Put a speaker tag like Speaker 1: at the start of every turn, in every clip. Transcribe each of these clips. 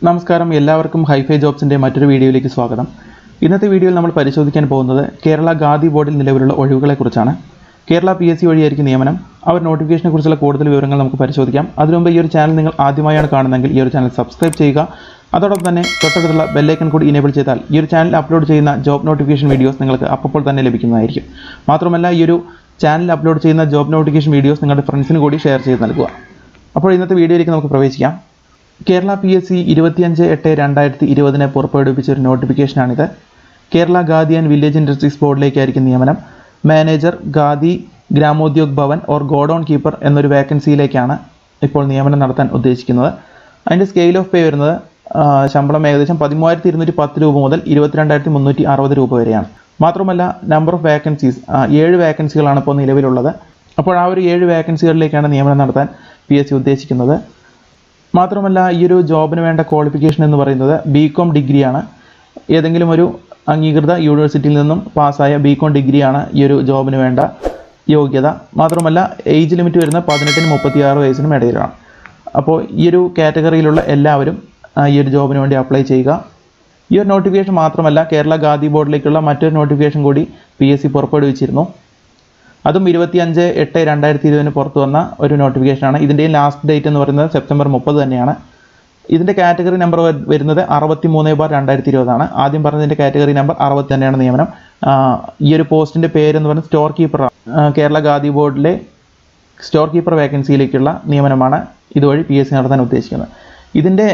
Speaker 1: നമസ്കാരം, എല്ലാവർക്കും ഹൈഫൈ ജോബ്സിൻ്റെ മറ്റൊരു വീഡിയോയിലേക്ക് സ്വാഗതം. ഇന്നത്തെ വീഡിയോയിൽ നമ്മൾ പരിശോധിക്കാൻ പോകുന്നത് കേരള ഖാദി ബോർഡിൽ നിലവിലുള്ള ഒഴിവുകളെക്കുറിച്ചാണ്. കേരള PSC വഴിയായിരിക്കും നിയമനം. അവർ നോട്ടിഫിക്കേഷനെ കുറിച്ചുള്ള കൂടുതൽ വിവരങ്ങൾ നമുക്ക് പരിശോധിക്കാം. അതിനുമുമ്പ് ഈ ഒരു ചാനൽ നിങ്ങൾ ആദ്യമായാണ് കാണുന്നതെങ്കിൽ ഈ ഒരു ചാനൽ സബ്സ്ക്രൈബ് ചെയ്യുക. അതോടൊപ്പം തന്നെ തൊട്ടടുത്തുള്ള ബെല്ലൈക്കൺ കൂടി ഇനേബിൾ ചെയ്താൽ ഈ ഒരു ചാനൽ അപ്ലോഡ് ചെയ്യുന്ന ജോബ് നോട്ടിഫിക്കേഷൻ വീഡിയോസ് നിങ്ങൾക്ക് അപ്പോൾ തന്നെ ലഭിക്കുന്നതായിരിക്കും. മാത്രമല്ല, ഈ ഒരു ചാനൽ അപ്ലോഡ് ചെയ്യുന്ന ജോബ് നോട്ടിഫിക്കേഷൻ വീഡിയോസ് നിങ്ങളുടെ ഫ്രണ്ട്സിന് കൂടി ഷെയർ ചെയ്ത് നൽകുക. അപ്പോൾ ഇന്നത്തെ വീഡിയോയിലേക്ക് നമുക്ക് പ്രവേശിക്കാം. കേരള PSC 25/8/2020 പുറപ്പെടുവിപ്പിച്ച ഒരു നോട്ടിഫിക്കേഷനാണിത്. Kerala Khadi and village industries ബോർഡിലേക്കായിരിക്കും നിയമനം. Manager, Khadi Gramodyog Bhavan or godown keeper എന്നൊരു വേക്കൻസിയിലേക്കാണ് ഇപ്പോൾ നിയമനം നടത്താൻ ഉദ്ദേശിക്കുന്നത്. അതിൻ്റെ സ്കെയിൽ ഓഫ് പേ വരുന്നത് ശമ്പളം ഏകദേശം 13,210 രൂപ മുതൽ 22,360 രൂപ വരെയാണ്. മാത്രമല്ല, നമ്പർ ഓഫ് വേക്കൻസീസ് 7 വേക്കൻസികളാണ് ഇപ്പോൾ നിലവിലുള്ളത്. അപ്പോൾ ആ ഒരു 7 വേക്കൻസികളിലേക്കാണ് നിയമനം നടത്താൻ PSC ഉദ്ദേശിക്കുന്നത്. മാത്രമല്ല, ഈ ഒരു ജോബിന് വേണ്ട ക്വാളിഫിക്കേഷൻ എന്ന് പറയുന്നത് BCom ഡിഗ്രിയാണ്. ഏതെങ്കിലും ഒരു അംഗീകൃത യൂണിവേഴ്സിറ്റിയിൽ നിന്നും പാസ്സായ BCom ഡിഗ്രിയാണ് ഈ ഒരു ജോബിന് വേണ്ട യോഗ്യത. മാത്രമല്ല, ഏജ് ലിമിറ്റ് വരുന്നത് 18-നും 36 വയസ്സിനും ഇടയിലാണ്. അപ്പോൾ ഈ ഒരു കാറ്റഗറിയിലുള്ള എല്ലാവരും ഈ ഒരു ജോബിന് വേണ്ടി അപ്ലൈ ചെയ്യുക. ഈ ഒരു നോട്ടിഫിക്കേഷൻ മാത്രമല്ല, കേരള ഖാദി ബോർഡിലേക്കുള്ള മറ്റൊരു നോട്ടിഫിക്കേഷൻ കൂടി PSC പുറപ്പെടുവിച്ചിരുന്നു. അതും 25/8/2020 പുറത്തു വന്ന ഒരു നോട്ടിഫിക്കേഷനാണ്. ഇതിൻ്റെയും ലാസ്റ്റ് ഡേറ്റ് എന്ന് പറയുന്നത് സെപ്റ്റംബർ 30 തന്നെയാണ്. ഇതിൻ്റെ കാറ്റഗറി നമ്പർ വരുന്നത് 63/2020 ആണ്. ആദ്യം പറഞ്ഞതിൻ്റെ കാറ്റഗറി നമ്പർ 60 തന്നെയാണ് നിയമനം. ഈ ഒരു പോസ്റ്റിൻ്റെ പേരെന്ന് പറയുന്നത് സ്റ്റോർ കീപ്പറാണ്. കേരള ഖാദി ബോർഡിലെ സ്റ്റോർ കീപ്പർ വേക്കൻസിയിലേക്കുള്ള നിയമനമാണ് ഇതുവഴി PSC നടത്താൻ ഉദ്ദേശിക്കുന്നത്. ഇതിൻ്റെ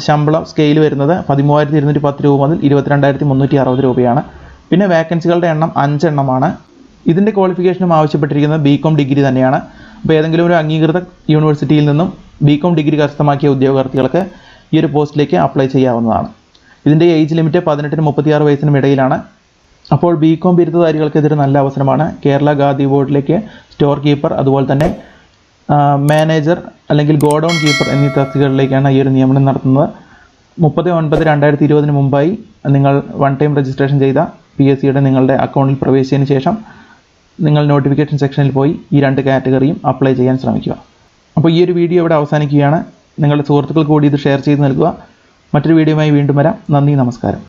Speaker 1: ശമ്പളം സ്കെയിൽ വരുന്നത് 13,210 രൂപ മുതൽ 22,360 രൂപയാണ്. പിന്നെ വേക്കൻസികളുടെ എണ്ണം 5 എണ്ണമാണ്. ഇതിൻ്റെ ക്വാളിഫിക്കേഷനും ആവശ്യപ്പെട്ടിരിക്കുന്നത് BCom ഡിഗ്രി തന്നെയാണ്. അപ്പോൾ ഏതെങ്കിലും ഒരു അംഗീകൃത യൂണിവേഴ്സിറ്റിയിൽ നിന്നും BCom ഡിഗ്രി കരസ്ഥമാക്കിയ ഉദ്യോഗാർത്ഥികൾക്ക് ഈ ഒരു പോസ്റ്റിലേക്ക് അപ്ലൈ ചെയ്യാവുന്നതാണ്. ഇതിൻ്റെ ഏജ് ലിമിറ്റ് 18-നും 36 വയസ്സിനും ഇടയിലാണ്. അപ്പോൾ BCom ബിരുദധാരികൾക്ക് ഇതൊരു നല്ല അവസരമാണ്. കേരള ഖാദി ബോർഡിലേക്ക് സ്റ്റോർ കീപ്പർ, അതുപോലെ തന്നെ മാനേജർ അല്ലെങ്കിൽ ഗോഡൗൺ കീപ്പർ എന്നീ തസ്തികകളിലേക്കാണ് ഈ ഒരു നിയമനം നടത്തുന്നത്. 30/9/2020 മുമ്പായി നിങ്ങൾ വൺ ടൈം രജിസ്ട്രേഷൻ ചെയ്ത PSCയുടെ നിങ്ങളുടെ അക്കൗണ്ടിൽ പ്രവേശിച്ചതിന് ശേഷം നിങ്ങൾ നോട്ടിഫിക്കേഷൻ സെക്ഷനിൽ പോയി ഈ 2 കാറ്റഗറിയും അപ്ലൈ ചെയ്യാൻ ശ്രമിക്കുക. അപ്പോൾ ഈ ഒരു വീഡിയോ ഇവിടെ അവസാനിക്കുകയാണ്. നിങ്ങളുടെ സുഹൃത്തുക്കൾക്ക് കൂടി ഇത് ഷെയർ ചെയ്ത് നൽകുക. മറ്റൊരു വീഡിയോയുമായി വീണ്ടും വരാം. നന്ദി, നമസ്കാരം.